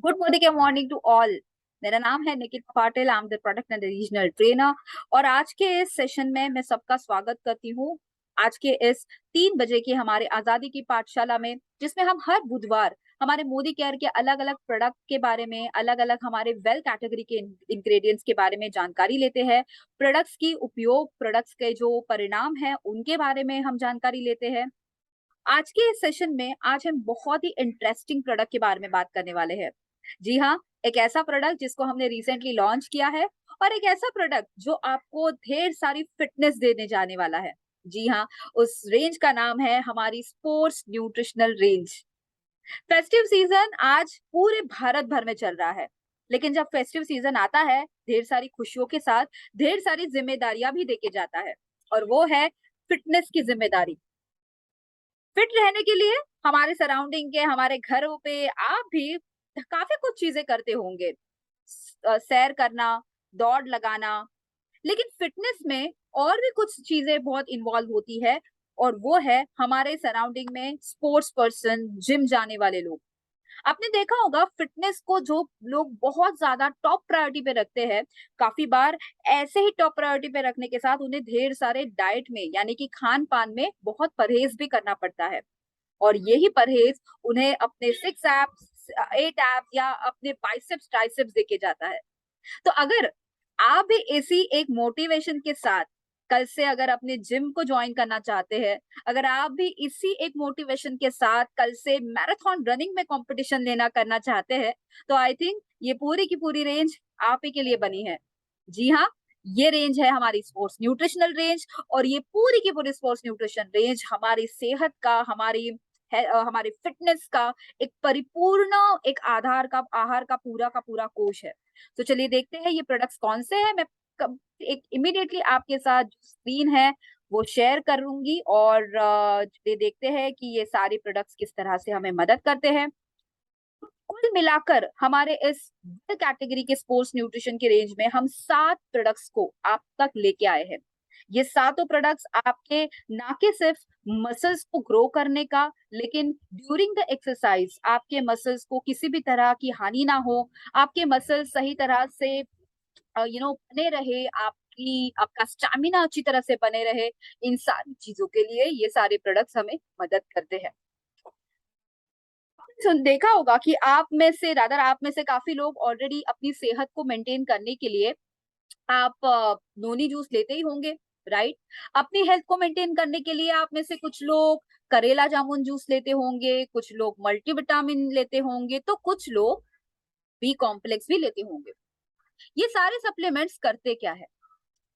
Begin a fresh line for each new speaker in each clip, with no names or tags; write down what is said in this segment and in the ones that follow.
Good morning to all. मेरा नाम है Nikit Patil. I am the product and regional trainer. और आज के इस सेशन में मैं सबका स्वागत करती हूँ। आज के इस 3 बजे की हमारे आजादी की पाठशाला में, जिसमें हम हर बुधवार हमारे मोदी केयर के अलग अलग प्रोडक्ट के बारे में, अलग अलग हमारे वेल कैटेगरी के इंग्रेडिएंट्स के बारे में जानकारी लेते हैं। प्रोडक्ट्स की उपयोग, प्रोडक्ट्स के जो परिणाम है उनके बारे में हम जानकारी लेते हैं। आज के इस सेशन में आज हम बहुत ही इंटरेस्टिंग प्रोडक्ट के बारे में बात करने वाले हैं। जी हाँ, एक ऐसा प्रोडक्ट जिसको हमने रिसेंटली लॉन्च किया है, और एक ऐसा प्रोडक्ट जो आपको ढेर सारी फिटनेस देने जाने वाला है। जी हाँ, उस रेंज का नाम है हमारी sports nutritional range. Festive season आज पूरे भारत भर में चल रहा है, लेकिन जब फेस्टिव सीजन आता है, ढेर सारी खुशियों के साथ ढेर सारी जिम्मेदारियां भी देके जाता है, और वो है फिटनेस की जिम्मेदारी। फिट रहने के लिए हमारे सराउंडिंग के, हमारे घरों पे आप भी काफी कुछ चीजें करते होंगे। सैर करना, दौड़ लगाना। लेकिन फिटनेस में और भी कुछ चीजें बहुत इन्वॉल्व होती है, और वो है हमारे सराउंडिंग में स्पोर्ट्स पर्सन, जिम जाने वाले लोग। आपने देखा होगा, फिटनेस को जो लोग बहुत ज्यादा टॉप प्रायोरिटी पे रखते हैं, काफी बार ऐसे ही टॉप प्रायोरिटी पे रखने के साथ उन्हें ढेर सारे डाइट में, यानी कि खान पान में बहुत परहेज भी करना पड़ता है। और यही परहेज उन्हें अपने 6 एप्स, 8 एप्स या अपने बाइसेप्स ट्राइसेप्स देके जाता है। तो अगर आप भी इसी एक मोटिवेशन के साथ कल से अगर अपने जिम को ज्वाइन करना चाहते हैं, अगर आप भी इसी एक मोटिवेशन के साथ कल से मैराथन रनिंग में कंपटीशन लेना करना चाहते हैं, तो आई थिंक ये पूरी की पूरी रेंज आप ही के लिए बनी है। जी हाँ, ये रेंज है हमारी स्पोर्ट्स न्यूट्रिशनल रेंज। और ये पूरी की पूरी स्पोर्ट्स न्यूट्रिशन रेंज हमारी सेहत का, हमारी फिटनेस का एक परिपूर्ण, एक आहार का पूरा कोश है। तो चलिए देखते हैं ये प्रोडक्ट्स कौन से हैं। मैं एक इमीडिएटली आपके साथ जो स्क्रीन है वो शेयर करूंगी, और ये देखते हैं कि ये सारे प्रोडक्ट्स किस तरह से हमें मदद करते हैं। कुल मिलाकर हमारे इस कैटेगरी के स्पोर्ट्स न्यूट्रिशन की रेंज में हम 7 प्रोडक्ट्स को आप तक लेके आए हैं। ये सातों प्रोडक्ट्स आपके ना के सिर्फ मसल्स को ग्रो करने का, लेकिन ड्यूरिंग द एक्सरसाइज आपके मसल्स को किसी भी तरह की हानि ना हो, आपके मसल्स सही तरह से बने रहे, आपका स्टैमिना अच्छी तरह से बने रहे। इन सारी चीजों के लिए ये सारे प्रोडक्ट्स हमें मदद करते हैं। सुन देखा होगा कि आप में से काफी लोग ऑलरेडी अपनी सेहत को मेंटेन करने के लिए आप नोनी जूस लेते ही होंगे, राइट? अपनी हेल्थ को मेंटेन करने के लिए आप में से कुछ लोग करेला जामुन जूस लेते होंगे, कुछ लोग मल्टीविटामिन लेते होंगे, तो कुछ लोग बी कॉम्प्लेक्स भी लेते होंगे। ये सारे सप्लीमेंट्स करते क्या है?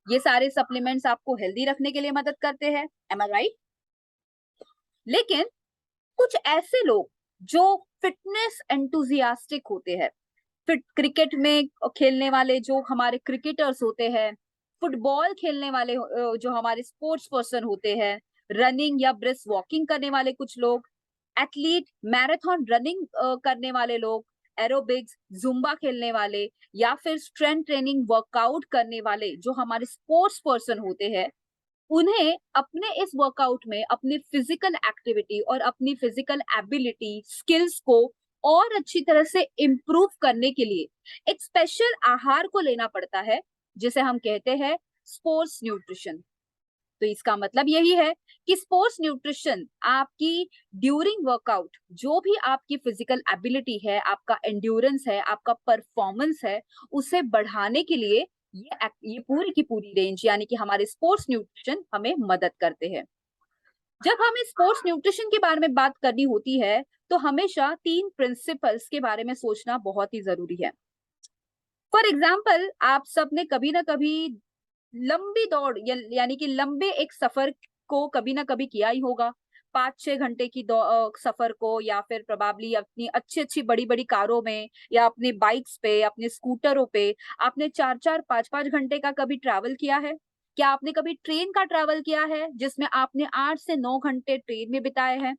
ये सारे सप्लीमेंट्स आपको हेल्दी रखने के लिए मदद करते हैं, एम आई राइट? लेकिन कुछ ऐसे लोग जो फिटनेस एंथुजियास्टिक होते हैं, फिट क्रिकेट में खेलने वाले जो हमारे क्रिकेटर्स होते हैं, फुटबॉल खेलने वाले जो हमारे स्पोर्ट्स पर्सन होते हैं, रनिंग या ब्रिस्क वॉकिंग करने वाले कुछ लोग, एथलीट, मैराथन रनिंग करने वाले लोग, एरोबिक्स, जुम्बा खेलने वाले, या फिर स्ट्रेंथ ट्रेनिंग वर्कआउट करने वाले जो हमारे स्पोर्ट्स पर्सन होते हैं, उन्हें अपने इस वर्कआउट में अपनी फिजिकल एक्टिविटी और अपनी फिजिकल एबिलिटी, स्किल्स को और अच्छी तरह से इम्प्रूव करने के लिए एक स्पेशल आहार को लेना पड़ता है, जिसे हम कहते हैं स्पोर्ट्स न्यूट्रिशन। तो इसका मतलब यही है कि स्पोर्ट्स न्यूट्रिशन आपकी ड्यूरिंग वर्कआउट जो भी आपकी फिजिकल एबिलिटी है, आपका एंड्योरेंस है, आपका परफॉर्मेंस है, उसे बढ़ाने के लिए ये पूरी की पूरी रेंज, यानी कि हमारे स्पोर्ट्स न्यूट्रिशन हमें मदद करते हैं। जब हमें स्पोर्ट्स न्यूट्रिशन के बारे में बात करनी होती है, तो हमेशा 3 प्रिंसिपल्स के बारे में सोचना बहुत ही जरूरी है। फॉर एग्जाम्पल, आप सबने कभी ना कभी लंबी दौड़ यानी कि लंबे एक सफर को कभी ना कभी किया ही होगा। 5-6 घंटे की सफर को, या फिर प्रोबेबली अपनी अच्छी अच्छी बड़ी बड़ी कारों में, या अपने बाइक्स पे, अपने स्कूटरों पे आपने 4-4 5-5 घंटे का कभी ट्रैवल किया है? क्या आपने कभी ट्रेन का ट्रैवल किया है जिसमें आपने 8 से 9 घंटे ट्रेन में बिताए हैं?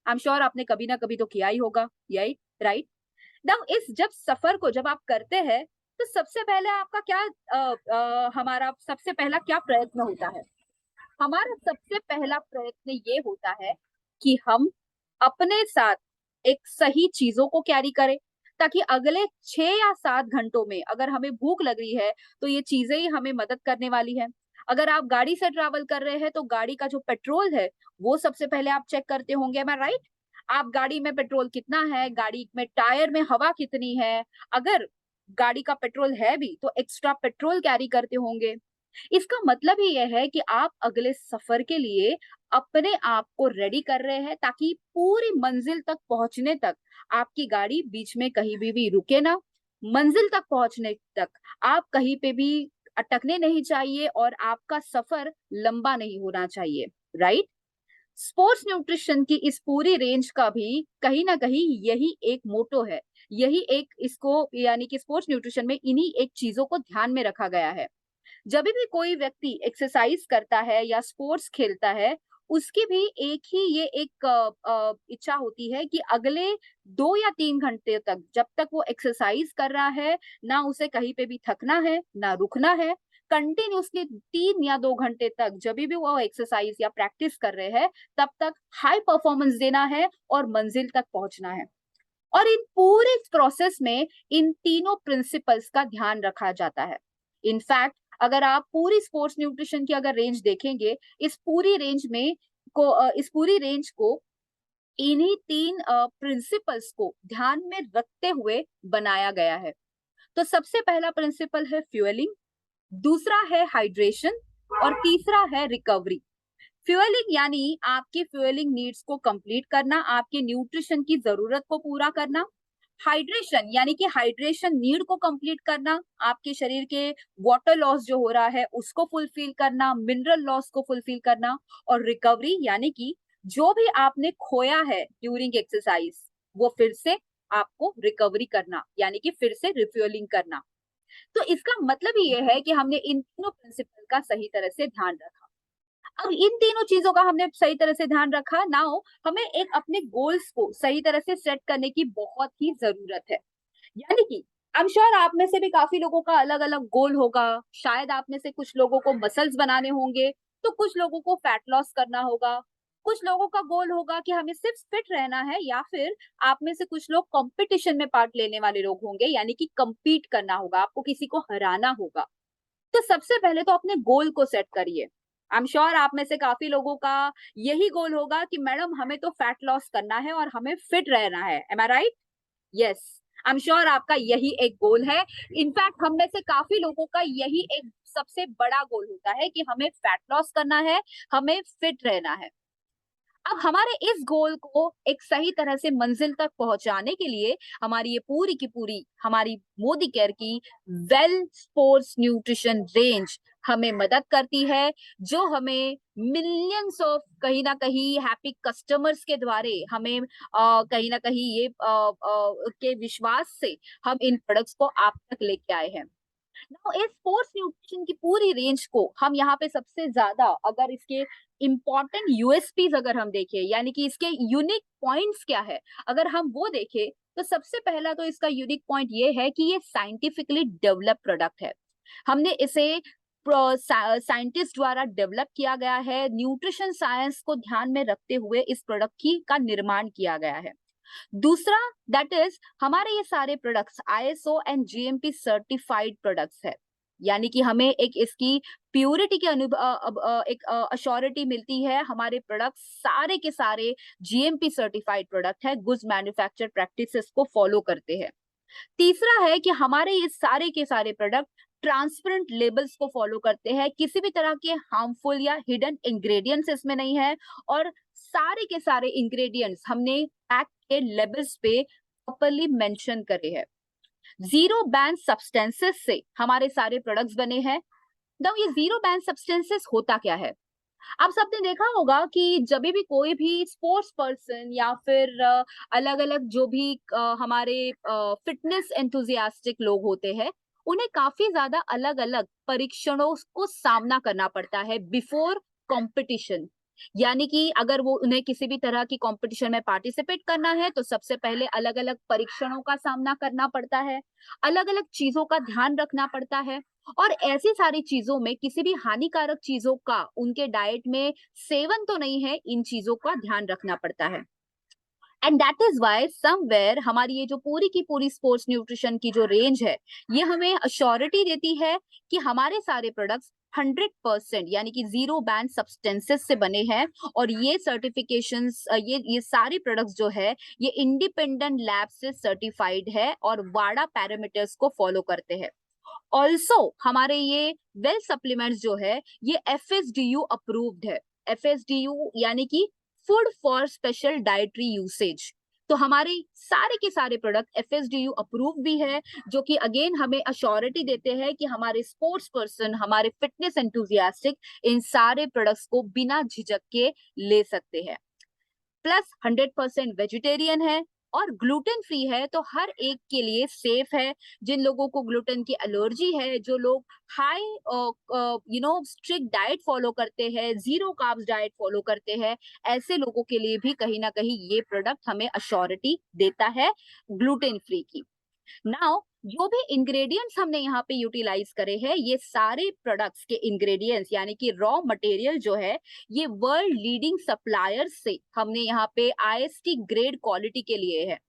आई एम श्योर आपने कभी ना कभी तो किया ही होगा, यही राइट? नाउ इस जब सफर को जब आप करते हैं, तो सबसे पहले आपका हमारा सबसे पहला क्या प्रयत्न होता है? हमारा सबसे पहला प्रयत्न ये होता है कि हम अपने साथ एक सही चीजों को कैरी करें, ताकि अगले 6 या 7 घंटों में अगर हमें भूख लग रही है तो ये चीजें ही हमें मदद करने वाली है। अगर आप गाड़ी से ट्रैवल कर रहे हैं तो गाड़ी का जो पेट्रोल है वो सबसे पहले आप चेक करते होंगे, एम आई राइट? आप गाड़ी में पेट्रोल कितना है, गाड़ी में टायर में हवा कितनी है, अगर गाड़ी का पेट्रोल है भी तो एक्स्ट्रा पेट्रोल कैरी करते होंगे। इसका मतलब ही यह है कि आप अगले सफर के लिए अपने आप को रेडी कर रहे हैं ताकि पूरी मंजिल तक पहुंचने तक आपकी गाड़ी बीच में कहीं भी रुके ना। मंजिल तक पहुंचने तक आप कहीं पे भी अटकने नहीं चाहिए और आपका सफर लंबा नहीं होना चाहिए, राइट? स्पोर्ट्स न्यूट्रिशन की इस पूरी रेंज का भी कहीं ना कहीं यही एक मोटो है, यही एक इसको यानी कि स्पोर्ट्स न्यूट्रिशन में इन्हीं एक चीजों को ध्यान में रखा गया है। जब भी कोई व्यक्ति एक्सरसाइज करता है या स्पोर्ट्स खेलता है, उसकी भी एक ही ये एक इच्छा होती है कि अगले 2 या 3 घंटे तक जब तक वो एक्सरसाइज कर रहा है, ना उसे कहीं पे भी थकना है, ना रुकना है। कंटिन्यूअसली 3 या 2 घंटे तक जब भी वो एक्सरसाइज या प्रैक्टिस कर रहे हैं, तब तक हाई परफॉर्मेंस देना है और मंजिल तक पहुंचना है। और इन पूरे प्रोसेस में इन तीनों प्रिंसिपल्स का ध्यान रखा जाता है। इनफैक्ट अगर आप पूरी स्पोर्ट्स न्यूट्रिशन की अगर रेंज देखेंगे, इस पूरी रेंज को इन्हीं 3 प्रिंसिपल्स को ध्यान में रखते हुए बनाया गया है। तो सबसे पहला प्रिंसिपल है फ्यूएलिंग, दूसरा है हाइड्रेशन और तीसरा है रिकवरी। फ्यूएलिंग यानी आपकी फ्यूएलिंग नीड्स को कंप्लीट करना, आपके न्यूट्रिशन की जरूरत को पूरा करना। हाइड्रेशन यानी कि हाइड्रेशन नीड को कंप्लीट करना, आपके शरीर के वाटर लॉस जो हो रहा है उसको फुलफिल करना, मिनरल लॉस को फुलफिल करना। और रिकवरी यानी कि जो भी आपने खोया है ड्यूरिंग एक्सरसाइज वो फिर से आपको रिकवरी करना, यानी कि फिर से रिफ्यूलिंग करना। तो इसका मतलब ये है कि हमने इन तीनों प्रिंसिपल का सही तरह से ध्यान रखा। अब इन तीनों चीजों का हमने सही तरह से ध्यान रखा, नाउ हमें एक अपने गोल्स को सही तरह से सेट करने की बहुत ही जरूरत है। यानी कि आई एम श्योर आप में से भी काफी लोगों का अलग अलग गोल होगा। शायद आप में से कुछ लोगों को मसल्स बनाने होंगे, तो कुछ लोगों को फैट लॉस करना होगा। कुछ लोगों का गोल होगा कि हमें सिर्फ फिट रहना है, या फिर आप में से कुछ लोग कंपटीशन में पार्ट लेने वाले लोग होंगे, यानी कि compete करना होगा, आपको किसी को हराना होगा। तो सबसे पहले तो अपने गोल को सेट करिए। आई एम श्योर आप में से काफी लोगों का यही गोल होगा कि मैडम हमें तो फैट लॉस करना है और हमें फिट रहना है, am I right? Yes, I am sure आपका यही एक गोल है। इनफैक्ट हम में से काफी लोगों का यही एक सबसे बड़ा गोल होता है कि हमें फैट लॉस करना है, हमें फिट रहना है। अब हमारे इस गोल को एक सही तरह से मंजिल तक पहुंचाने के लिए हमारी ये पूरी की पूरी हमारी मोदी केयर की वेल स्पोर्ट्स न्यूट्रिशन रेंज हमें मदद करती है, जो हमें मिलियंस ऑफ कहीं ना कहीं हैप्पी कस्टमर्स के द्वारे हमें कहीं ना कहीं ये के विश्वास से हम इन प्रोडक्ट्स को आप तक लेके आए हैं। नाउ इस स्पोर्ट्स न्यूट्रिशन की पूरी रेंज को हम यहाँ पे सबसे ज्यादा अगर इसके इम्पोर्टेंट यूएसपीज अगर हम देखें, यानी कि इसके यूनिक पॉइंट्स क्या है, अगर हम वो देखें तो सबसे पहला तो इसका यूनिक पॉइंट ये है कि ये साइंटिफिकली डेवलप प्रोडक्ट है। हमने इसे साइंटिस्ट द्वारा डेवलप किया गया है, न्यूट्रिशन साइंस को ध्यान में रखते हुए इस प्रोडक्ट की का निर्माण किया गया है। दूसरा, दैट इज हमारे ये सारे products ISO and GMP certified products है, यानी कि हमें एक इसकी प्योरिटी की एक अश्योरिटी मिलती है। हमारे प्रोडक्ट्स सारे के सारे जीएमपी सर्टिफाइड प्रोडक्ट है, गुड्स मैन्युफैक्चर प्रैक्टिसेस को फॉलो करते हैं। तीसरा है कि हमारे ये सारे के सारे प्रोडक्ट ट्रांसपेरेंट लेबल्स को फॉलो करते हैं, किसी भी तरह के हार्मफुल या हिडन इंग्रेडिएंट्स इसमें नहीं है, और सारे के सारे इंग्रेडिएंट्स हमने पैक के लेबल्स पे प्रॉपरली मेंशन करे हैं। जीरो बैन सब्सटेंसेस से हमारे सारे प्रोडक्ट्स बने हैं। तो ये जीरो बैन सब्सटेंसेस होता क्या है? आप सबने देखा होगा कि जब भी कोई भी स्पोर्ट्स पर्सन या फिर अलग अलग जो भी हमारे फिटनेस एंथुजियास्टिक लोग होते हैं, उन्हें काफी ज्यादा अलग अलग परीक्षणों को सामना करना पड़ता है बिफोर कंपटीशन। यानी कि अगर वो उन्हें किसी भी तरह की कंपटीशन में पार्टिसिपेट करना है तो सबसे पहले अलग अलग परीक्षणों का सामना करना पड़ता है, अलग अलग चीजों का ध्यान रखना पड़ता है। और ऐसी सारी चीजों में किसी भी हानिकारक चीजों का उनके डाइट में सेवन तो नहीं है, इन चीजों का ध्यान रखना पड़ता है। And that is why somewhere हमारी ये जो पूरी की पूरी स्पोर्ट्स न्यूट्रिशन की जो रेंज है, ये हमें अश्योरिटी देती है कि हमारे सारे प्रोडक्ट्स 100% यानी कि जीरो बैन सब्सटेंसेस से बने हैं, और ये सर्टिफिकेशंस, ये सारे प्रोडक्ट्स जो है ये इंडिपेंडेंट लैब से सर्टिफाइड है और वाडा पैरामीटर्स को फॉलो करते हैं। ऑल्सो हमारे ये वेल सप्लीमेंट्स जो है ये FSDU अप्रूव्ड है। FSDU यानी कि food for special dietary usage. तो हमारे सारे के सारे प्रोडक्ट FSDU अप्रूव भी है, जो कि अगेन हमें अश्योरिटी देते हैं कि हमारे स्पोर्ट्स पर्सन, हमारे फिटनेस एंथुजियास्टिक इन सारे प्रोडक्ट्स को बिना झिझक के ले सकते हैं। प्लस 100% वेजिटेरियन है और ग्लूटेन फ्री है, तो हर एक के लिए सेफ है। जिन लोगों को ग्लूटेन की एलर्जी है, जो लोग हाई स्ट्रिक्ट डाइट फॉलो करते हैं, जीरो कार्ब्स डाइट फॉलो करते हैं, ऐसे लोगों के लिए भी कहीं ना कहीं ये प्रोडक्ट हमें अश्योरिटी देता है ग्लूटेन फ्री की। नाउ जो भी इंग्रेडिएंट्स हमने यहाँ पे यूटिलाइज करे हैं, ये सारे प्रोडक्ट्स के इंग्रेडिएंट्स यानी कि रॉ मटेरियल जो है ये वर्ल्ड लीडिंग सप्लायर्स से हमने यहाँ पे IST ग्रेड क्वालिटी के लिए है।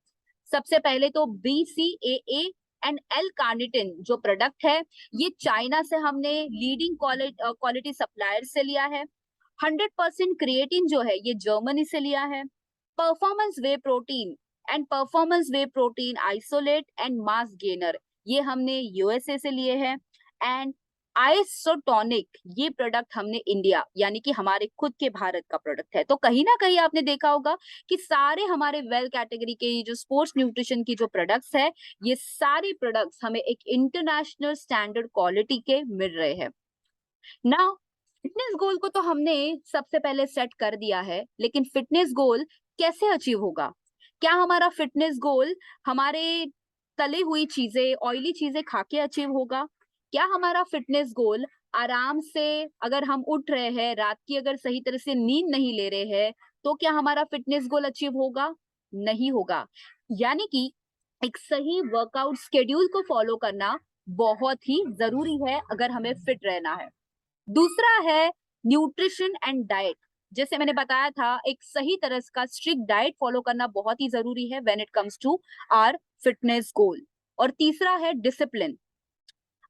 सबसे पहले तो BCAA एंड L कार्निटिन जो प्रोडक्ट है ये चाइना से हमने लीडिंग क्वालिटी सप्लायर से लिया है। 100% क्रिएटिन जो है ये जर्मनी से लिया है। Performance way protein and performance way protein isolate and mass gainer ये हमने USA से लिए हैं। एंड आइसोटोनिक ये प्रोडक्ट हमने इंडिया यानी कि हमारे खुद के भारत का प्रोडक्ट है। तो कहीं ना कहीं आपने देखा होगा कि सारे हमारे वेल कैटेगरी के जो स्पोर्ट्स न्यूट्रिशन की जो प्रोडक्ट्स है, ये सारे प्रोडक्ट्स हमें एक इंटरनेशनल स्टैंडर्ड क्वालिटी के मिल रहे हैं ना। फिटनेस गोल को तो हमने सबसे पहले सेट कर दिया है, लेकिन फिटनेस गोल कैसे अचीव होगा? क्या हमारा फिटनेस गोल हमारे तली हुई चीजें, ऑयली चीजें खा के अचीव होगा? क्या हमारा फिटनेस गोल आराम से, अगर हम उठ रहे हैं रात की, अगर सही तरह से नींद नहीं ले रहे हैं, तो क्या हमारा फिटनेस गोल अचीव होगा? नहीं होगा। यानी कि एक सही वर्कआउट शेड्यूल को फॉलो करना बहुत ही जरूरी है अगर हमें फिट रहना है। दूसरा है न्यूट्रिशन एंड डाइट। जैसे मैंने बताया था, एक सही तरह का स्ट्रिक्ट डाइट फॉलो करना बहुत ही जरूरी है when it comes to our fitness goal. और तीसरा है डिसिप्लिन।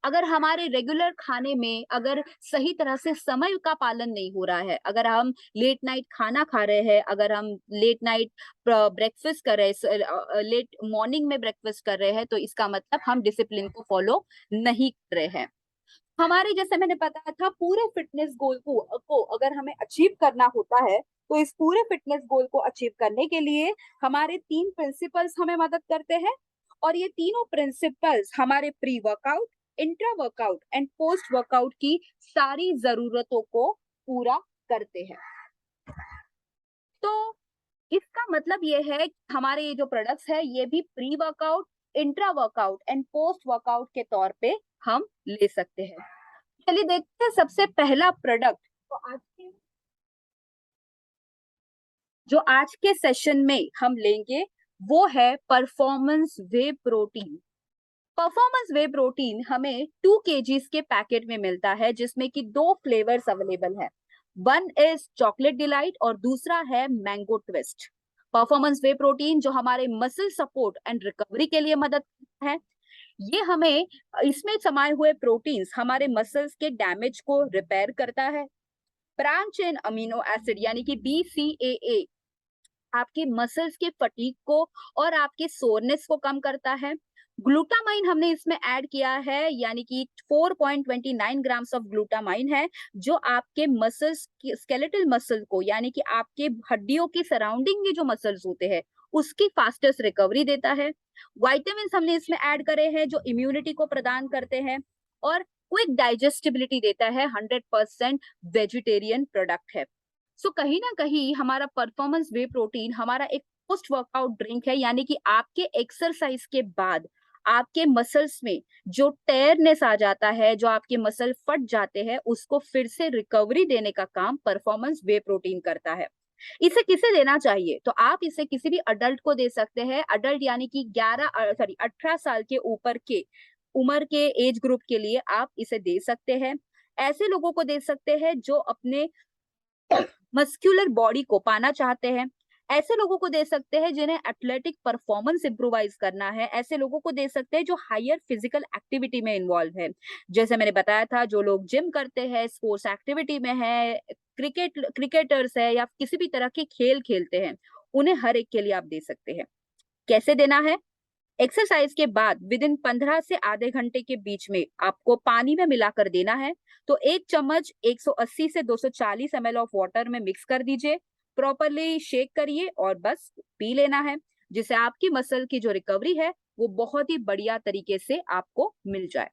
अगर हमारे रेगुलर खाने में अगर सही तरह से समय का पालन नहीं हो रहा है, अगर हम लेट नाइट खाना खा रहे हैं, अगर हम लेट नाइट ब्रेकफास्ट कर रहे हैं, लेट मॉर्निंग में ब्रेकफास्ट कर रहे हैं, तो इसका मतलब हम डिसिप्लिन को फॉलो नहीं कर रहे हैं। हमारे, जैसे मैंने बताया था, पूरे फिटनेस गोल को अगर हमें अचीव करना होता है, तो इस पूरे फिटनेस गोल को अचीव करने के लिए हमारे 3 प्रिंसिपल्स हमें मदद करते हैं। और ये तीनों प्रिंसिपल्स हमारे pre workout, intra workout and post workout की सारी जरूरतों को पूरा करते हैं। तो इसका मतलब ये है कि हमारे ये जो प्रोडक्ट्स है ये भी pre workout, intra workout and post workout के तौर पे हम ले सकते हैं। चलिए देखते हैं सबसे पहला प्रोडक्ट। तो आज के सेशन में हम लेंगे वो है परफॉर्मेंस वे प्रोटीन। परफॉर्मेंस वे प्रोटीन हमें 2 kgs के पैकेट में मिलता है, जिसमें कि 2 फ्लेवर्स अवेलेबल है। वन इज चॉकलेट डिलाइट और दूसरा है मैंगो ट्विस्ट। परफॉर्मेंस वे प्रोटीन जो हमारे मसल सपोर्ट एंड रिकवरी के लिए मदद करता है। ये हमें, इसमें समाये हुए प्रोटीन्स हमारे मसल्स के डैमेज को रिपेयर करता है। ब्रांच चेन अमीनो एसिड यानी कि BCAA आपके मसल्स के फटीग को और आपके सोरनेस को कम करता है। ग्लूटामाइन हमने इसमें ऐड किया है, यानी कि 4.29 ग्राम्स ऑफ ग्लूटामाइन है, जो आपके मसल्स, स्केलेटल मसल को, यानी कि आपके हड्डियों के सराउंडिंग में जो मसल्स होते हैं उसकी फास्टेस्ट रिकवरी देता है। वाइटामिन हमने इसमें ऐड करे हैं जो इम्यूनिटी को प्रदान करते हैं और क्विक डाइजेस्टिबिलिटी देता है। 100% वेजिटेरियन प्रोडक्ट है। सो कहीं ना कहीं हमारा परफॉर्मेंस वे प्रोटीन हमारा एक पोस्ट वर्कआउट ड्रिंक है, यानी कि आपके एक्सरसाइज के बाद आपके मसल्स में जो टेयरनेस आ जाता है, जो आपके मसल फट जाते हैं, उसको फिर से रिकवरी देने का काम परफॉर्मेंस वे प्रोटीन करता है। इसे किसे देना चाहिए? तो आप इसे किसी भी अडल्ट को दे सकते हैं। अडल्ट यानी कि 18 साल के ऊपर के उम्र के एज ग्रुप के लिए आप इसे दे सकते हैं। ऐसे लोगों को दे सकते हैं जो अपने मस्कुलर बॉडी को पाना चाहते हैं, ऐसे लोगों को दे सकते हैं जिन्हें एथलेटिक परफॉर्मेंस इम्प्रोवाइज करना है, ऐसे लोगों को दे सकते हैं जो हायर फिजिकल एक्टिविटी में इन्वॉल्व है। जैसे मैंने बताया था, जो लोग जिम करते हैं, स्पोर्ट्स एक्टिविटी में है, क्रिकेटर्स है या किसी भी तरह के खेल खेलते हैं, उन्हें हर एक के लिए आप दे सकते हैं। कैसे देना है? एक्सरसाइज के बाद विद इन 15 से आधे घंटे के बीच में आपको पानी में मिलाकर देना है। तो एक चम्मच 180 से 240 ml ऑफ वाटर में मिक्स कर दीजिए, प्रॉपरली शेक करिए और बस पी लेना है, जिससे आपकी मसल की जो रिकवरी है वो बहुत ही बढ़िया तरीके से आपको मिल जाए।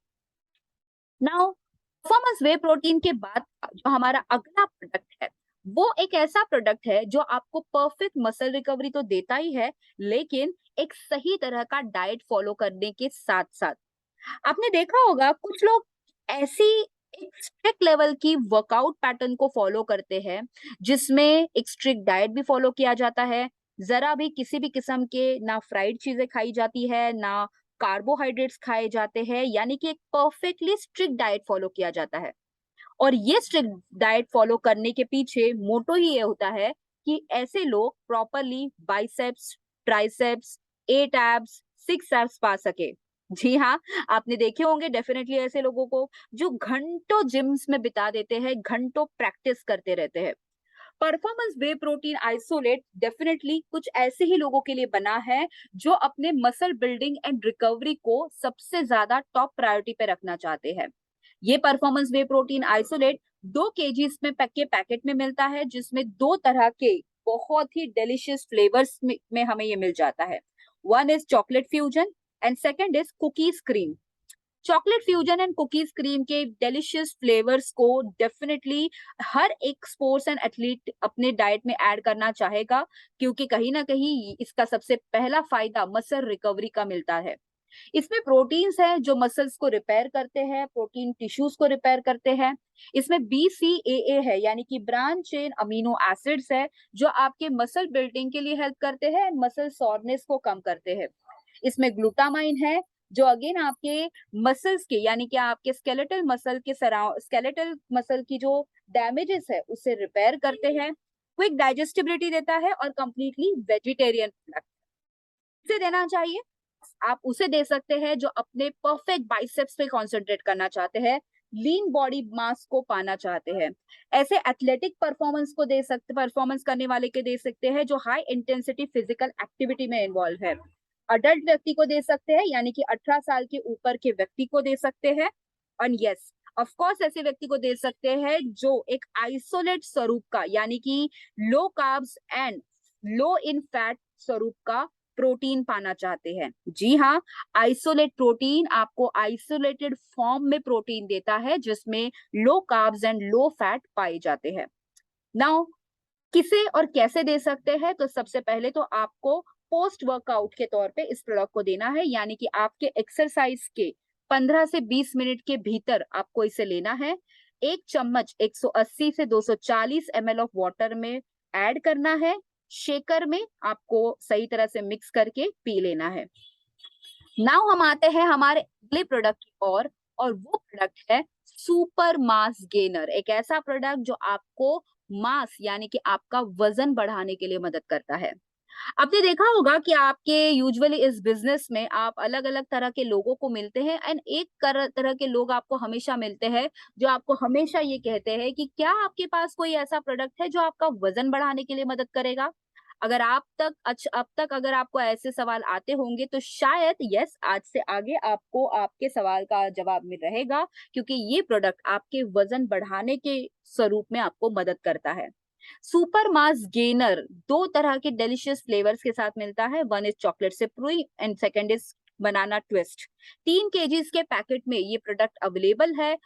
नाउ परफॉर्मेंस वे प्रोटीन के बाद जो हमारा अगला प्रोडक्ट है, वो एक ऐसा प्रोडक्ट है जो आपको परफेक्ट मसल रिकवरी तो देता ही है, लेकिन एक सही तरह का डाइट फॉलो करने के साथ साथ आपने देखा होगा कुछ लोग ऐसी एक स्ट्रिक्ट लेवल की वर्कआउट पैटर्न को फॉलो करते हैं, जिसमें एक स्ट्रिक्ट डाइट भी फॉलो किया जाता है, जरा भी किसी भी किस्म के ना फ्राइड चीजें खाई जाती है, ना कार्बोहाइड्रेट्स खाए जाते हैं, यानी कि एक परफेक्टली स्ट्रिक्ट डाइट फॉलो किया जाता है। और ये स्ट्रिक्ट डाइट फॉलो करने के पीछे मोटो ही ये होता है कि ऐसे लोग properly biceps, triceps, 8 abs, 6 abs पा सके। जी हाँ, आपने देखे होंगे डेफिनेटली ऐसे लोगों को जो घंटों जिम्स में बिता देते हैं, घंटों प्रैक्टिस करते रहते हैं। परफॉर्मेंस वे प्रोटीन आइसोलेट डेफिनेटली कुछ ऐसे ही लोगों के लिए बना है जो अपने मसल बिल्डिंग एंड रिकवरी को सबसे ज्यादा टॉप प्रायोरिटी पे रखना चाहते हैं। ये परफॉर्मेंस वे प्रोटीन आइसोलेट 2 kg में पैकेट में मिलता है, जिसमें 2 तरह के बहुत ही डिलीशियस फ्लेवर्स में हमें ये मिल जाता है। One is chocolate fusion and second is cookies cream. Chocolate fusion and cookies cream के डिलीशियस फ्लेवर्स को डेफिनेटली हर एक स्पोर्ट्स एंड एथलीट अपने डाइट में ऐड करना चाहेगा, क्योंकि कहीं ना कहीं इसका सबसे पहला फायदा मसल रिकवरी का मिलता है। इसमें प्रोटीन्स है जो मसल्स को रिपेयर करते हैं, प्रोटीन टिश्यूज को रिपेयर करते हैं। इसमें BCAA है, यानी कि ब्रांच चेन अमीनो एसिड्स है, जो आपके मसल बिल्डिंग के लिए हेल्प करते हैं एंड मसल सॉरनेस को कम करते हैं। इसमें ग्लूटामाइन है, जो अगेन आपके मसल्स के, यानी कि आपके स्केलेटल मसल की जो डैमेजेस है उसे रिपेयर करते हैं, क्विक डाइजेस्टिबिलिटी देता है और कंप्लीटली वेजिटेरियन से देना चाहिए। आप उसे दे सकते हैं जो अपने परफेक्ट बाइसेप्स पे कंसंट्रेट करना चाहते हैं, लीन बॉडी मास को पाना चाहते हैं। ऐसे एथलेटिक परफॉर्मेंस करने वाले के दे सकते हैं जो हाई इंटेंसिटी फिजिकल एक्टिविटी में इन्वॉल्व है। अडल्ट व्यक्ति को दे सकते हैं, यानी कि 18 साल के ऊपर के व्यक्ति को दे सकते हैं। और यस, ऑफ कोर्स ऐसे व्यक्ति को दे सकते हैं जो एक आइसोलेट स्वरूप का, यानी कि low carbs and low in fat स्वरूप का प्रोटीन पाना चाहते हैं। जी हाँ, आइसोलेट प्रोटीन आपको आइसोलेटेड फॉर्म में प्रोटीन देता है, जिसमें low carbs and low fat पाए जाते हैं। नाउ किसे और कैसे दे सकते हैं? तो सबसे पहले तो आपको पोस्ट वर्कआउट के तौर पे इस प्रोडक्ट को देना है, यानी कि आपके एक्सरसाइज के 15 से 20 मिनट के भीतर आपको इसे लेना है। एक चम्मच 180 से 240 ml ऑफ वाटर में ऐड करना है, शेकर में आपको सही तरह से मिक्स करके पी लेना है। नाउ हम आते हैं हमारे अगले प्रोडक्ट की और वो प्रोडक्ट है सुपर मास गेनर। एक ऐसा प्रोडक्ट जो आपको मास, यानी कि आपका वजन बढ़ाने के लिए मदद करता है। आपने देखा होगा कि आपके यूजुअली इस बिजनेस में आप अलग अलग तरह के लोगों को मिलते हैं एंड एक तरह के लोग आपको हमेशा मिलते हैं जो आपको हमेशा ये कहते हैं कि क्या आपके पास कोई ऐसा प्रोडक्ट है जो आपका वजन बढ़ाने के लिए मदद करेगा। अगर अब तक अगर आपको ऐसे सवाल आते होंगे तो शायद यस, आज से आगे आपको आपके सवाल का जवाब मिल रहेगा, क्योंकि ये प्रोडक्ट आपके वजन बढ़ाने के स्वरूप में आपको मदद करता है। सुपर मास गेनर 2 तरह के डिलीशियस फ्लेवर्स के साथ मिलता है। वन इज चॉकलेट सिप्रुई and second is banana twist. 3 kg के पैकेट में ये प्रोडक्ट अवेलेबल है।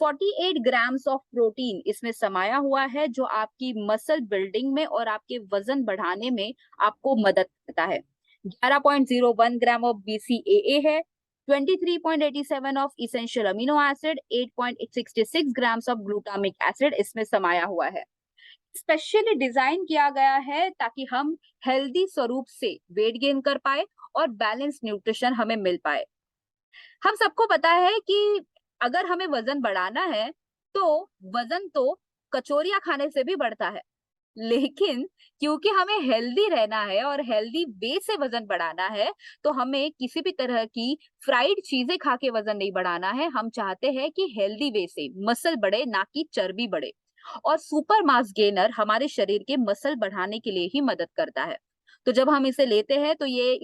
48 ग्राम्स ऑफ प्रोटीन इसमें समाया हुआ है, जो आपकी मसल बिल्डिंग में और आपके वजन बढ़ाने में आपको मदद करता है। 11.01 ग्राम ऑफ BCAA है, 23.87 of essential amino acid, 8.66 grams of glutamic acid इसमें समाया हुआ है। स्पेशली डिजाइन किया गया है ताकि हम हेल्दी स्वरूप से वेट गेन कर पाए और बैलेंस न्यूट्रिशन हमें मिल पाए। हम सबको पता है कि अगर हमें वजन बढ़ाना है तो वजन तो कचौरियां खाने से भी बढ़ता है। लेकिन क्योंकि हमें हेल्दी रहना है और हेल्दी वे से वजन बढ़ाना है, तो हमें किसी भी तरह की फ्राइड चीजें खा के वजन नहीं बढ़ाना है। हम चाहते हैं कि हेल्दी वे से मसल बढ़े, ना कि चर्बी बढ़े। और सुपर मास गेनर हमारे शरीर के मसल बढ़ाने के लिए ही मदद करता है। तो जब हम इसे लेते हैं तो ये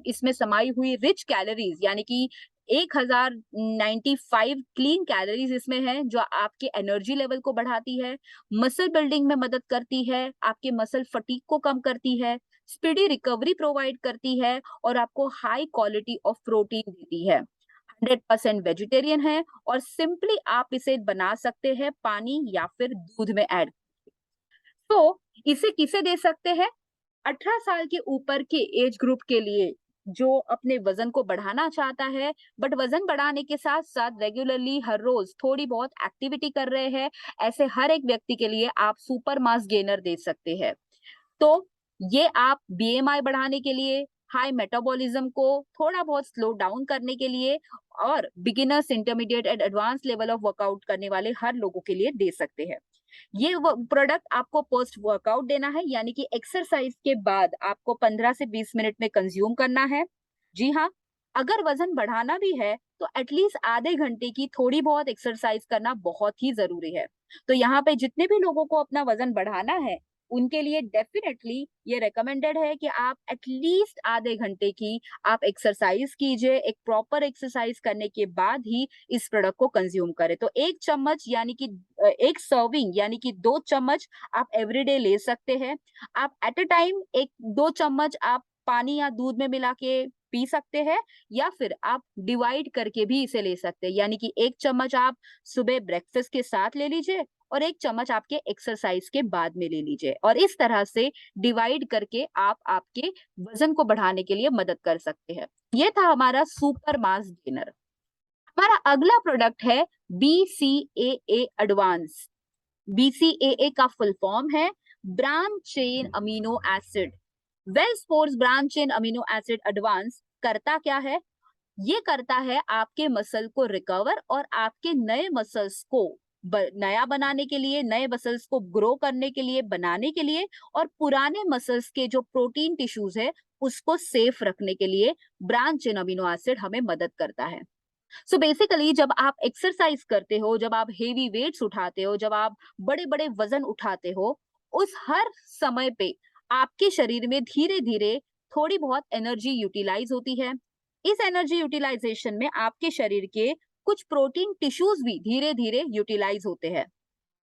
इसमें समाई हुई रिच कैलोरीज यानी कि 1095 क्लीन कैलोरीज इसमें है, जो आपके एनर्जी लेवल को बढ़ाती है, मसल बिल्डिंग में मदद करती है, आपके मसल फटीग को कम करती है, स्पीडी रिकवरी प्रोवाइड करती है और आपको हाई क्वालिटी ऑफ प्रोटीन देती है। 100% वेजिटेरियन है और सिंपली आप इसे बना सकते हैं पानी या फिर दूध में ऐड। तो इसे किसे दे सकते हैं? 18 साल के ऊपर के एज ग्रुप के लिए, जो अपने वजन को बढ़ाना चाहता है, बट वजन बढ़ाने के साथ साथ रेगुलरली हर रोज थोड़ी बहुत एक्टिविटी कर रहे हैं, ऐसे हर एक व्यक्ति के लिए आप सुपर मास गेनर दे सकते हैं। तो ये आप बीएमआई बढ़ाने के लिए, हाई मेटाबॉलिज्म को थोड़ा बहुत स्लो डाउन करने के लिए और beginners, intermediate and advance level of workout करने वाले हर लोगों के लिए दे सकते हैं। ये प्रोडक्ट आपको पोस्ट वर्कआउट देना है, यानी कि एक्सरसाइज के बाद आपको 15 से 20 मिनट में कंज्यूम करना है। जी हाँ, अगर वजन बढ़ाना भी है तो एटलीस्ट आधे घंटे की थोड़ी बहुत एक्सरसाइज करना बहुत ही जरूरी है। तो यहाँ पे जितने भी लोगों को अपना वजन बढ़ाना है, उनके लिए डेफिनेटली ये रेकमेंडेड है कि आप एटलीस्ट आधे घंटे की आप एक्सरसाइज कीजिए। एक प्रॉपर एक्सरसाइज करने के बाद ही इस प्रोडक्ट को कंज्यूम करें। तो एक चम्मच यानी कि एक सर्विंग यानी कि 2 चम्मच आप एवरीडे ले सकते हैं। आप एट अ टाइम 1-2 चम्मच आप पानी या दूध में मिला के पी सकते हैं, या फिर आप डिवाइड करके भी इसे ले सकते हैं, यानी कि 1 चम्मच आप सुबह ब्रेकफास्ट के साथ ले लीजिए और 1 चम्मच आपके एक्सरसाइज के बाद में ले लीजिए, और इस तरह से डिवाइड करके आप आपके वजन को बढ़ाने के लिए मदद कर सकते हैं। ये था हमारा सुपर मास गेनर। हमारा अगला प्रोडक्ट है BCAA एडवांस। BCAA का फुल फॉर्म है branch chain amino acid. Well sports branch chain amino acid advance करता क्या है? ये करता है आपके मसल को रिकवर और आपके नए मसल्स को नया बनाने के लिए, नए मसल्स को ग्रो करने के लिए, बनाने के लिए, और पुराने मसल्स के जो प्रोटीन टिश्यूज है उसको सेफ रखने के लिए ब्रांच चेन अमीनो एसिड हमें मदद करता है। सो बेसिकली जब आप एक्सरसाइज करते हो, जब आप हेवी वेट्स उठाते हो, जब आप बड़े बड़े वजन उठाते हो, उस हर समय पे आपके शरीर में धीरे धीरे थोड़ी बहुत एनर्जी यूटिलाइज होती है। इस एनर्जी यूटिलाइजेशन में आपके शरीर के कुछ प्रोटीन टिश्यूज भी धीरे धीरे यूटिलाइज होते हैं।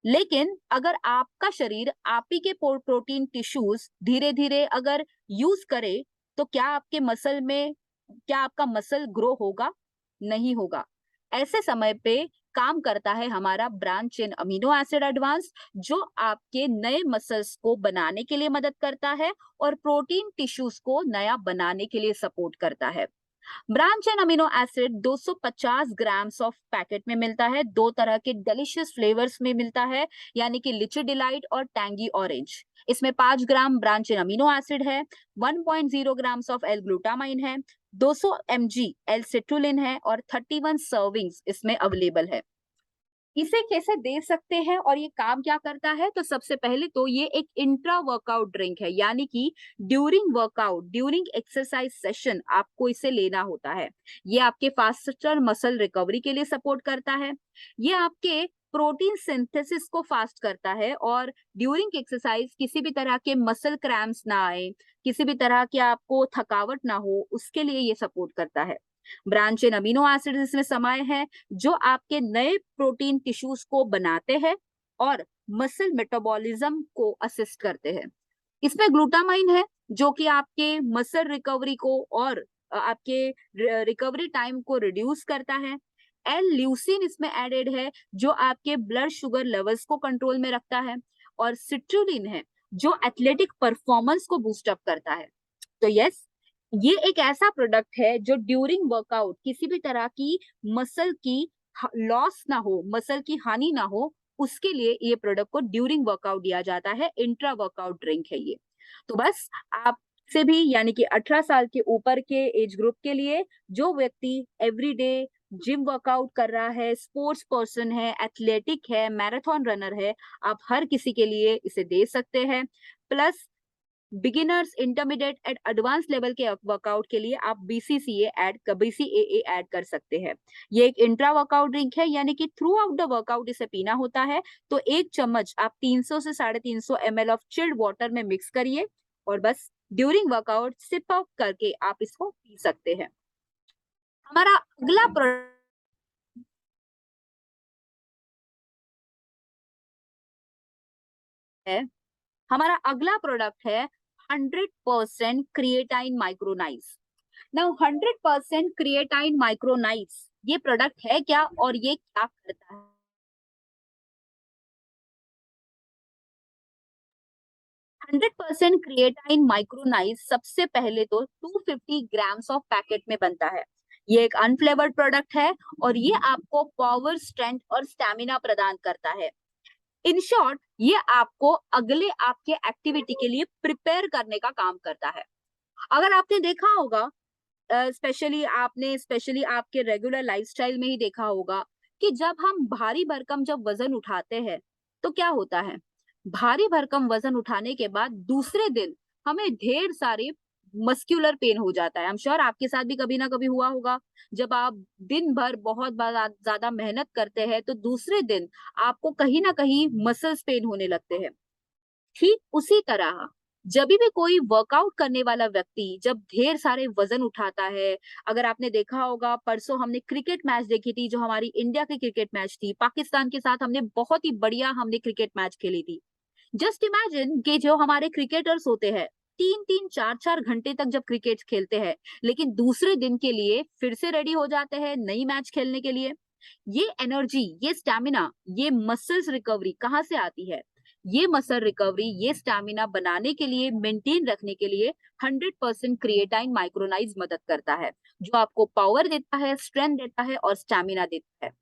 लेकिन अगर आपका शरीर आप ही के प्रोटीन टिश्यूज धीरे धीरे अगर यूज करे, तो क्या आपका मसल ग्रो होगा? नहीं होगा। ऐसे समय पे काम करता है हमारा branch chain amino acid advance, जो आपके नए मसल्स को बनाने के लिए मदद करता है और प्रोटीन टिश्यूज को नया बनाने के लिए सपोर्ट करता है। Branch and amino acid 250 grams of packet में मिलता है। 2 तरह के डिलीशियस फ्लेवर्स में मिलता है, यानी कि लिची डिलाइट और टैंगी ऑरेंज। इसमें 5 ग्राम ब्रांच एंड अमीनो एसिड है, 1.0 ग्राम्स ऑफ एल ग्लूटामाइन है, 200 mg एल सिट्रुलिन है और 31 सर्विंग्स इसमें अवेलेबल है। इसे कैसे दे सकते हैं और ये काम क्या करता है? तो सबसे पहले तो ये एक इंट्रा वर्कआउट ड्रिंक है, यानी कि during workout, during exercise session आपको इसे लेना होता है। ये आपके फास्टर मसल रिकवरी के लिए सपोर्ट करता है। ये आपके प्रोटीन सिंथेसिस को फास्ट करता है और ड्यूरिंग एक्सरसाइज किसी भी तरह के मसल क्रैम्प्स ना आए, किसी भी तरह की आपको थकावट ना हो, उसके लिए ये सपोर्ट करता है। ब्रांच इन अमीनो एसिड इसमें समाये हैं, जो आपके नए प्रोटीन टिश्यूज को बनाते हैं और मसल मेटाबॉलिज्म को असिस्ट करते हैं। इसमें ग्लूटामाइन है, जो कि आपके मसल रिकवरी को और आपके रिकवरी टाइम को रिड्यूस करता है। एल ल्यूसिन इसमें एडेड है, जो आपके ब्लड शुगर लेवल्स को कंट्रोल में रखता है। और सिट्रुलिन है, जो एथलेटिक परफॉर्मेंस को बूस्ट अप करता है। तो यस, ये एक ऐसा प्रोडक्ट है जो ड्यूरिंग वर्कआउट किसी भी तरह की मसल की लॉस ना हो, मसल की हानि ना हो, उसके लिए ये प्रोडक्ट को ड्यूरिंग वर्कआउट दिया जाता है। इंट्रा वर्कआउट ड्रिंक है ये। तो बस आप से भी, यानी कि 18 साल के ऊपर के एज ग्रुप के लिए, जो व्यक्ति एवरीडे जिम वर्कआउट कर रहा है, स्पोर्ट्स पर्सन है, एथलेटिक है, मैराथन रनर है, आप हर किसी के लिए इसे दे सकते हैं। Plus beginners, intermediate and advance level के वर्कआउट के लिए आप बीसीएए ऐड कर सकते हैं। ये एक इंट्रा वर्कआउट ड्रिंक है, यानी कि थ्रू आउट द वर्कआउट इसे पीना होता है। तो एक चम्मच आप 300 से 350 ml ऑफ चिल्ड वाटर में मिक्स करिए और बस ड्यूरिंग वर्कआउट सिप अप करके आप इसको पी सकते हैं। हमारा अगला प्रोडक्ट है हमारा अगला प्रोडक्ट है 100% creatine micronised. Now 100% creatine micronised ये प्रोडक्ट है क्या और ये क्या करता है? 100% क्रिएटाइन माइक्रोनाइज सबसे पहले तो 250 ग्राम्स ऑफ पैकेट में बनता है। ये एक अनफ्लेवर्ड प्रोडक्ट है और ये आपको पावर, स्ट्रेंथ और स्टैमिना प्रदान करता है। इन शॉर्ट, ये आपको अगले आपके एक्टिविटी के लिए प्रिपेयर करने का काम करता है। अगर आपने देखा होगा, स्पेशली आपके रेगुलर लाइफस्टाइल में ही देखा होगा कि जब हम भारी भरकम जब वजन उठाते हैं तो क्या होता है, भारी भरकम वजन उठाने के बाद दूसरे दिन हमें ढेर सारे मस्क्यूलर पेन हो जाता है। आई एम श्योर आपके साथ भी कभी ना कभी हुआ होगा। जब आप दिन भर बहुत ज्यादा मेहनत करते हैं तो दूसरे दिन आपको कहीं ना कहीं मसल्स पेन होने लगते हैं। ठीक उसी तरह जब भी कोई वर्कआउट करने वाला व्यक्ति जब ढेर सारे वजन उठाता है, अगर आपने देखा होगा परसों हमने क्रिकेट मैच देखी थी, जो हमारी इंडिया की क्रिकेट मैच थी, पाकिस्तान के साथ हमने बहुत ही बढ़िया हमने क्रिकेट मैच खेली थी। जस्ट इमेजिन कि जो हमारे क्रिकेटर्स होते हैं 3-3 4-4 घंटे तक जब क्रिकेट खेलते हैं, लेकिन दूसरे दिन के लिए फिर से रेडी हो जाते हैं नई मैच खेलने के लिए। ये एनर्जी, ये स्टैमिना, ये मसल्स रिकवरी कहाँ से आती है? ये मसल रिकवरी, ये स्टैमिना बनाने के लिए, मेंटेन रखने के लिए 100% क्रिएटाइन माइक्रोनाइज मदद करता है, जो आपको पावर देता है, स्ट्रेंथ देता है और स्टैमिना देता है।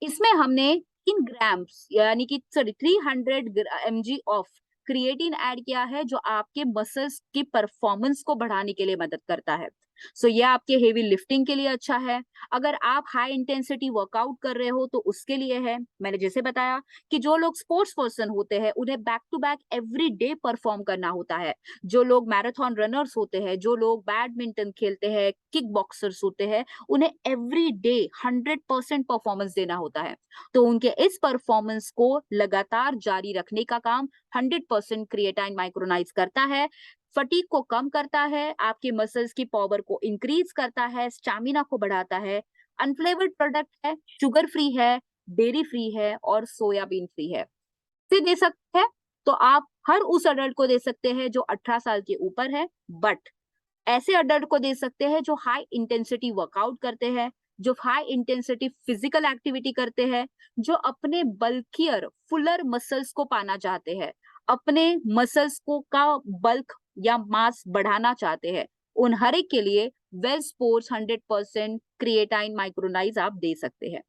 इसमें हमने 3 ग्राम्स यानी कि sorry 300 mg of creatine add किया है, जो आपके मसल्स की परफॉर्मेंस को बढ़ाने के लिए मदद करता है। सो ये आपके हेवी लिफ्टिंग के लिए अच्छा है। अगर आप हाई इंटेंसिटी वर्कआउट कर रहे हो तो उसके लिए है। मैंने जैसे बताया कि जो लोग स्पोर्ट्स पर्सन होते हैं उन्हें back to back every day perform करना होता है। जो लोग मैराथन रनर्स होते हैं, जो लोग बैडमिंटन खेलते हैं, किक बॉक्सर्स होते हैं, उन्हें एवरी डे 100% परफॉर्मेंस देना होता है। तो उनके इस परफॉर्मेंस को लगातार जारी रखने का काम 100% क्रिएटाइन माइक्रोनाइज करता है। फटीग को कम करता है, आपके मसल्स की पावर को इंक्रीज करता है, स्टैमिना को बढ़ाता है। अनफ्लेवर्ड प्रोडक्ट है, शुगर फ्री है, डेयरी फ्री है और सोयाबीन फ्री है। से दे सकते हैं तो आप हर उस अडल्ट को दे सकते हैं जो 18 साल के ऊपर है, बट ऐसे अडल्ट को दे सकते हैं जो हाई इंटेंसिटी वर्कआउट करते हैं, जो हाई इंटेंसिटी फिजिकल एक्टिविटी करते हैं, जो अपने बल्कियर फुलर मसल्स को पाना चाहते हैं, अपने मसल्स को का बल्क या मास बढ़ाना चाहते हैं। उन हर एक के लिए वेल स्पोर्ट्स 100% क्रिएटाइन माइक्रोनाइज आप दे सकते हैं।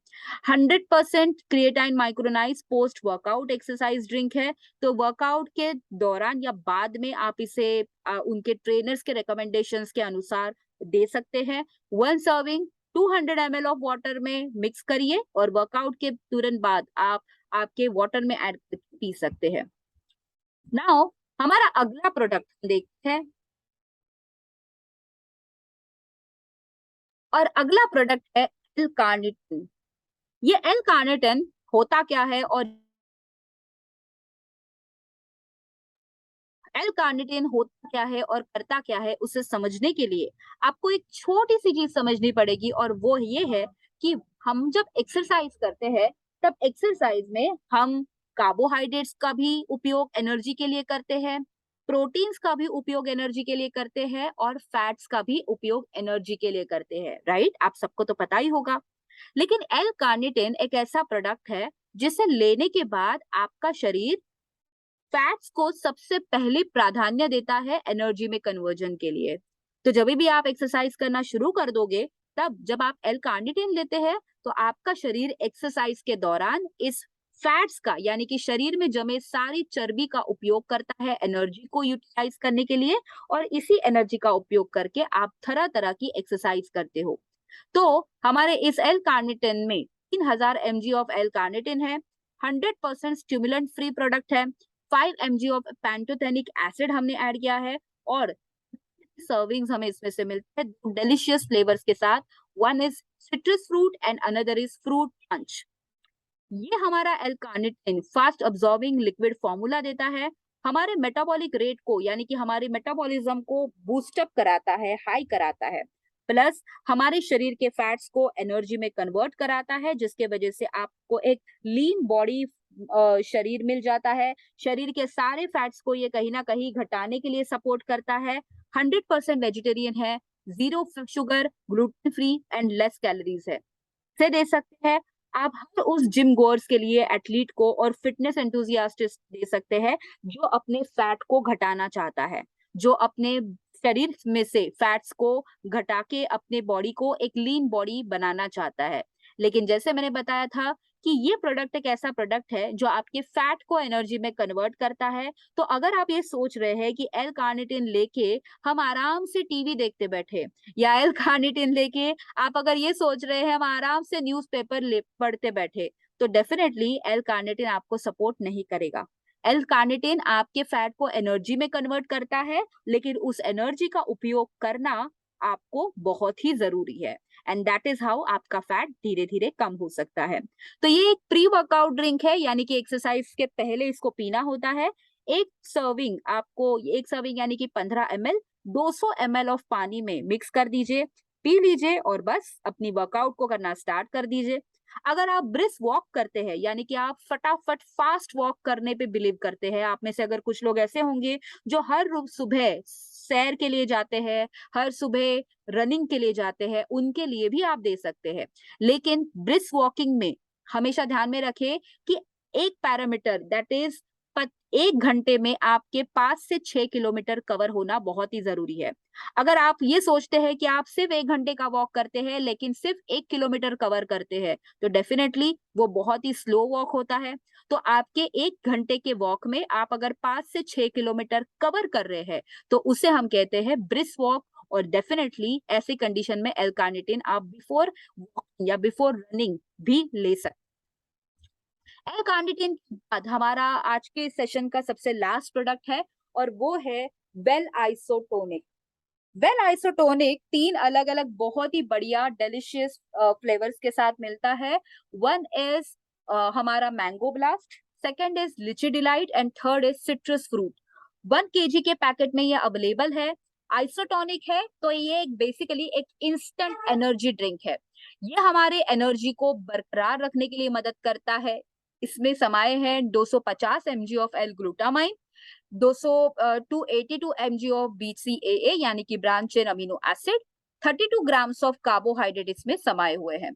100% creatine micronise post workout exercise drink है। तो वर्कआउट के दौरान या बाद में आप इसे उनके ट्रेनर्स के रिकमेंडेशंस के अनुसार दे सकते हैं। 1 सर्विंग 200 ml ऑफ वाटर में मिक्स करिए और वर्कआउट के तुरंत बाद आप आपके वाटर में ऐड पी सकते हैं। नाउ हमारा अगला प्रोडक्ट देखते हैं, और अगला प्रोडक्ट है एल कार्निटिन। ये एल कार्निटिन होता क्या है और एल कार्निटिन होता क्या है और करता क्या है, उसे समझने के लिए आपको एक छोटी सी चीज समझनी पड़ेगी, और वो ये है कि हम जब एक्सरसाइज करते हैं तब एक्सरसाइज में हम कार्बोहाइड्रेट्स का भी उपयोग एनर्जी के लिए करते हैं, प्रोटीन्स का भी उपयोग एनर्जी के लिए करते हैं और फैट्स का भी उपयोग एनर्जी के लिए करते हैं, राइट? आप सबको तो पता ही होगा। लेकिन एल कार्निटिन एक ऐसा प्रोडक्ट है जिसे लेने के बाद आपका शरीर फैट्स को सबसे पहले प्राधान्य देता है एनर्जी में कन्वर्जन के लिए। तो जब भी आप एक्सरसाइज करना शुरू कर दोगे, तब जब आप एल कार्निटिन लेते हैं तो आपका शरीर एक्सरसाइज के दौरान इस फैट्स का यानी कि शरीर में जमे सारी चर्बी का उपयोग करता है एनर्जी को यूटिलाइज करने के लिए, और इसी एनर्जी का उपयोग करके आप तरह तरह की एक्सरसाइज करते हो। तो हमारे इस एल कार्निटिन में 3000 mg ऑफ एल कार्निटिन है, 100% स्टिमुलेंट फ्री प्रोडक्ट है, 5 mg ऑफ पैंटोथेनिक एसिड हमने ऐड किया है, और सर्विंग्स हमें इसमें से मिलते हैं डिलीशियस फ्लेवर्स के साथ। One is citrus fruit and another is fruit punch. ये हमारा L carnitine fast absorbing liquid formula देता है, हमारे मेटाबॉलिक रेट को यानी कि हमारे मेटाबॉलिज्म को बूस्टअप कराता है, हाई कराता है, प्लस हमारे शरीर के फैट्स को एनर्जी में कन्वर्ट कराता है, जिसके वजह से आपको एक लीन बॉडी शरीर मिल जाता है। शरीर के सारे फैट्स को ये कहीं ना कहीं घटाने के लिए सपोर्ट करता है। 100% वेजिटेरियन है, zero sugar, gluten free and less calories है। से दे सकते हैं आप हर उस जिम गोअर्स के लिए, एथलीट को और फिटनेस एंथुजियास्ट दे सकते हैं जो अपने फैट को घटाना चाहता है, जो अपने शरीर में से फैट्स को घटा के अपने बॉडी को एक लीन बॉडी बनाना चाहता है। लेकिन जैसे मैंने बताया था कि ये प्रोडक्ट एक ऐसा प्रोडक्ट है जो आपके फैट को एनर्जी में कन्वर्ट करता है। तो अगर आप ये सोच रहे हैं कि एल कार्निटिन लेके हम आराम से टीवी देखते बैठे, या एल कार्निटिन लेके आप अगर ये सोच रहे हैं हम आराम से न्यूज़पेपर पढ़ते बैठे, तो डेफिनेटली एल कार्निटिन आपको सपोर्ट नहीं करेगा। एल कार्निटिन आपके फैट को एनर्जी में कन्वर्ट करता है, लेकिन उस एनर्जी का उपयोग करना आपको बहुत ही जरूरी है, एंड दैट इज हाउ आपका फैट धीरे धीरे कम हो सकता है। तो ये एक प्री वर्कआउट ड्रिंक है, यानी कि एक्सरसाइज के पहले इसको पीना होता है। एक सर्विंग आपको, एक सर्विंग यानी कि 15 ml 200 ml ऑफ पानी में मिक्स कर दीजिए, पी लीजिए और बस अपनी वर्कआउट को करना स्टार्ट कर दीजिए। अगर आप ब्रिस्क वॉक करते हैं, यानी कि आप फटाफट फास्ट वॉक करने पे बिलीव करते हैं, आप में से अगर कुछ लोग ऐसे होंगे जो हर रोज सुबह सैर के लिए जाते हैं, हर सुबह रनिंग के लिए जाते हैं, उनके लिए भी आप दे सकते हैं। लेकिन ब्रिस्क वॉकिंग में हमेशा ध्यान में रखें कि एक पैरामीटर, दैट इज 1 घंटे में आपके 5 से 6 किलोमीटर कवर होना बहुत ही जरूरी है। अगर आप ये सोचते हैं कि आप सिर्फ 1 घंटे का वॉक करते हैं लेकिन सिर्फ 1 किलोमीटर कवर करते हैं, तो डेफिनेटली वो बहुत ही स्लो वॉक होता है। तो आपके 1 घंटे के वॉक में आप अगर 5 से 6 किलोमीटर कवर कर रहे हैं, तो उसे हम कहते हैं ब्रिस्क वॉक। और डेफिनेटली ऐसी कंडीशन में एल कार्निटिन आप बिफोर वॉकिंग या बिफोर रनिंग भी ले सकते। एल कार्निटिन के बाद हमारा आज के सेशन का सबसे लास्ट प्रोडक्ट है, और वो है वेल आइसोटोनिक। वेल आइसोटोनिक 3 अलग अलग बहुत ही बढ़िया डिलीशियस फ्लेवर्स के साथ मिलता है। वन इज हमारा मैंगो ब्लास्ट, सेकंड इज लिची delight and third is citrus fruit. 1 kg के पैकेट में ये अवेलेबल है। आइसोटोनिक है तो ये एक बेसिकली एक इंस्टेंट एनर्जी ड्रिंक है। ये हमारे एनर्जी को बरकरार रखने के लिए मदद करता है। इसमें समाये हैं 250 mg of L glutamine, 282 mg of BCAA यानी कि branch chain amino acid, 32 grams of carbohydrate इसमें समाये हुए हैं।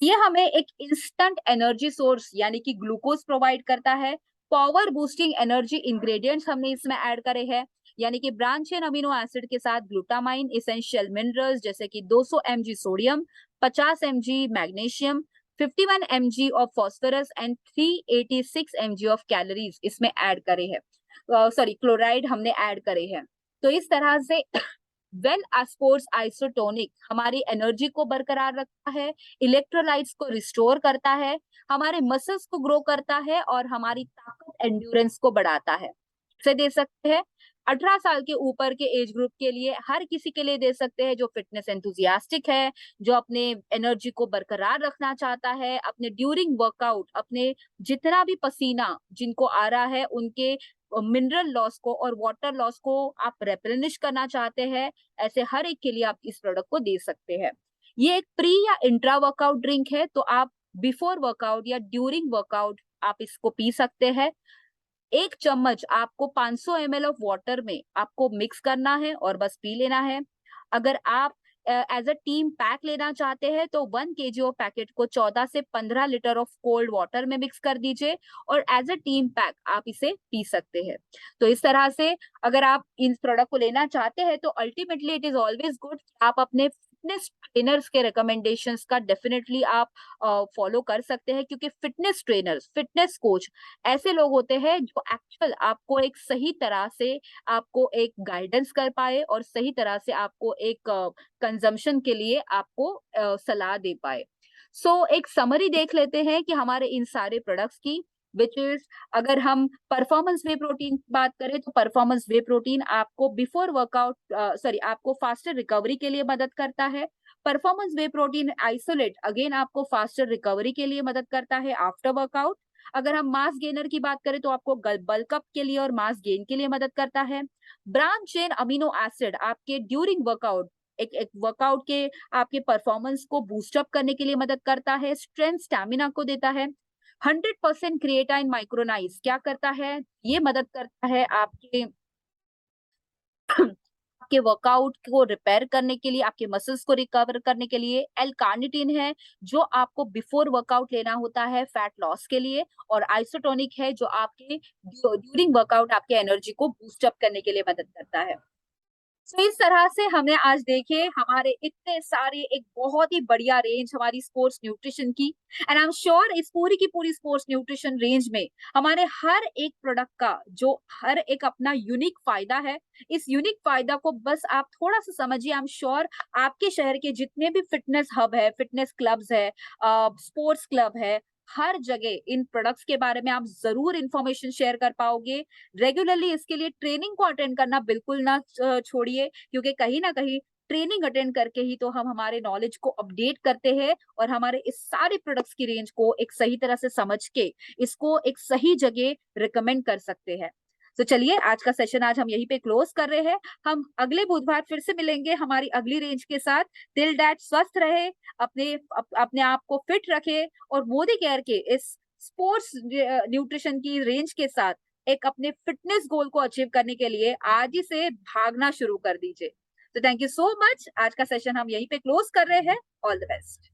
ये हमें एक इंस्टेंट एनर्जी सोर्स यानी कि ग्लूकोज प्रोवाइड करता है। पावर बूस्टिंग एनर्जी इंग्रेडिएंट्स हमने इसमें ऐड करे हैं, यानी कि ब्रांच चेन अमीनो एसिड के साथ ग्लूटामाइन, एसेंशियल मिनरल्स जैसे कि 200 mg sodium, 50 mg magnesium, 51 mg of phosphorus and 386 mg of calories इसमें ऐड करे हैं। सॉरी, क्लोराइड हमने ऐड करे हैं। तो इस तरह से वेल स्पोर्ट्स आइसोटोनिक हमारी एनर्जी को बरकरार रखता है, इलेक्ट्रोलाइट्स को रिस्टोर करता है, हमारे मसल्स को ग्रो करता है और हमारी ताकत एंड्योरेंस को बढ़ाता है। इसे दे सकते हैं 18 साल के ऊपर के एज ग्रुप के लिए, हर किसी के लिए दे सकते हैं जो फिटनेस एंथुजियास्टिक है, जो अपने एनर्जी को बरकरार रखना चाहता है, अपने ड्यूरिंग वर्कआउट अपने जितना भी पसीना जिनको आ रहा है उनके मिनरल लॉस को और वाटर लॉस को आप रेप्लेनिश करना चाहते हैं, ऐसे हर एक के लिए आप इस प्रोडक्ट को दे सकते हैं। ये एक प्री या इंट्रा वर्कआउट ड्रिंक है, तो आप बिफोर वर्कआउट या ड्यूरिंग वर्कआउट आप इसको पी सकते हैं। 1 चम्मच आपको 500 ml ऑफ वाटर में आपको मिक्स करना है और बस पी लेना है। अगर आप एज अ टीम पैक लेना चाहते हैं तो 1 kg ऑफ पैकेट को 14 से 15 लीटर ऑफ कोल्ड वाटर में मिक्स कर दीजिए और एज अ टीम पैक आप इसे पी सकते हैं। तो इस तरह से अगर आप इन प्रोडक्ट को लेना चाहते हैं तो ultimately it is always good आप अपने फिटनेस ट्रेनर्स के रिकमेंडेशंस का डेफिनेटली आप फॉलो कर सकते हैं, क्योंकि फिटनेस ट्रेनर्स, फिटनेस कोच ऐसे लोग होते हैं जो एक्चुअल आपको एक सही तरह से आपको एक गाइडेंस कर पाए और सही तरह से आपको एक कंजम्पशन के लिए आपको सलाह दे पाए। सो एक समरी देख लेते हैं कि हमारे इन सारे प्रोडक्ट्स की, विच इज, अगर हम परफॉर्मेंस वे प्रोटीन की बात करें तो परफॉर्मेंस वे प्रोटीन आपको बिफोर वर्कआउट, सॉरी, आपको फास्टर रिकवरी के लिए मदद करता है। परफॉर्मेंस वे प्रोटीन आइसोलेट अगेन आपको फास्टर रिकवरी के लिए मदद करता है आफ्टर वर्कआउट। अगर हम मास गेनर की बात करें तो आपको बल्क अप के लिए और मास गेन के लिए मदद करता है। ब्रांच चेन अमीनो एसिड आपके ड्यूरिंग वर्कआउट, एक वर्कआउट के आपके परफॉर्मेंस को बूस्टअप करने के लिए मदद करता है, स्ट्रेंथ स्टैमिना को देता है। 100% क्रिएटाइन माइक्रोनाइज क्या करता है, ये मदद करता है आपके आपके वर्कआउट को रिपेयर करने के लिए, आपके मसल्स को रिकवर करने के लिए। एल कार्निटिन है जो आपको बिफोर वर्कआउट लेना होता है फैट लॉस के लिए, और आइसोटोनिक है जो आपके ड्यूरिंग वर्कआउट आपके एनर्जी को बूस्टअप करने के लिए मदद करता है। तो इस तरह से हमने आज देखे हमारे इतने सारे एक बहुत ही बढ़िया रेंज हमारी स्पोर्ट्स न्यूट्रिशन की, एंड आई एम श्योर इस पूरी की पूरी स्पोर्ट्स न्यूट्रिशन रेंज में हमारे हर एक प्रोडक्ट का जो हर एक अपना यूनिक फायदा है, इस यूनिक फायदा को बस आप थोड़ा सा समझिए। आई एम श्योर आपके शहर के जितने भी फिटनेस हब है, फिटनेस क्लब्स है, स्पोर्ट्स क्लब है, हर जगह इन प्रोडक्ट्स के बारे में आप जरूर इंफॉर्मेशन शेयर कर पाओगे। रेगुलरली इसके लिए ट्रेनिंग को अटेंड करना बिल्कुल ना छोड़िए, क्योंकि कहीं ना कहीं ट्रेनिंग अटेंड करके ही तो हम हमारे नॉलेज को अपडेट करते हैं और हमारे इस सारे प्रोडक्ट्स की रेंज को एक सही तरह से समझ के इसको एक सही जगह रिकमेंड कर सकते हैं। तो चलिए आज का सेशन आज हम यहीं पे क्लोज कर रहे हैं। हम अगले बुधवार फिर से मिलेंगे हमारी अगली रेंज के साथ। टिल दैट स्वस्थ रहे, अपने आप को फिट रखे, और मोदी केयर के इस स्पोर्ट्स न्यूट्रिशन की रेंज के साथ एक अपने फिटनेस गोल को अचीव करने के लिए आज ही से भागना शुरू कर दीजिए। तो थैंक यू सो मच, आज का सेशन हम यहीं पे क्लोज कर रहे हैं। All the best.